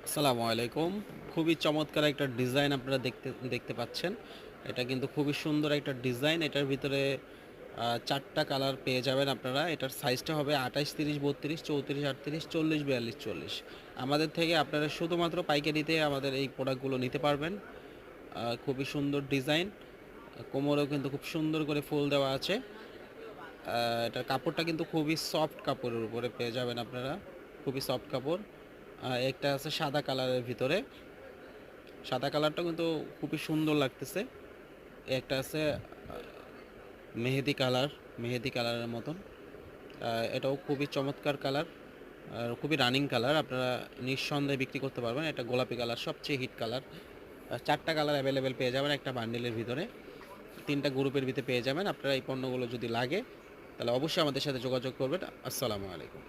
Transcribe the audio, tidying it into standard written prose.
আসসালামু আলাইকুম। খুবই চমৎকার একটা ডিজাইন আপনারা দেখতে দেখতে পাচ্ছেন। এটা কিন্তু খুবই সুন্দর একটা ডিজাইন। এটার ভিতরে ৪ টা কালার পেয়ে যাবেন আপনারা। এটার সাইজটা হবে ২৮, ৩০, ৩২, ৩৪, ৩৮, ৪০, ৪২, ৪০। আমাদের থেকে আপনারা শুধুমাত্র পাইকারিতে আমাদের এই প্রোডাক্টগুলো নিতে পারবেন। খুবই সুন্দর ডিজাইন। কোমরেও কিন্তু খুব সুন্দর করে ফুল দেওয়া আছে। এটার কাপড়টা কিন্তু খুবই সফট কাপড়ের উপরে পেয়ে যাবেন আপনারা। খুবই সফট কাপড়। একটা আছে সাদা কালারের ভিতরে। সাদা কালারটা কিন্তু খুবই সুন্দর লাগতেছে। একটা আছে মেহেদি কালার, মেহেদি কালারের মতন। এটাও খুবই চমৎকার কালার, আর খুবই রানিং কালার। আপনারা নিঃসন্দেহে বিক্রি করতে পারবেন। এটা গোলাপি কালার, সবচেয়ে হিট কালার। ৪ টা কালার অ্যাভেলেবেল পেয়ে যাবেন একটা বান্ডেলের ভিতরে। ৩ টা গ্রুপের ভিতরে পেয়ে যাবেন। আপনারা এই পণ্যগুলো যদি লাগে তাহলে অবশ্যই আমাদের সাথে যোগাযোগ করবেন। আসসালামু আলাইকুম।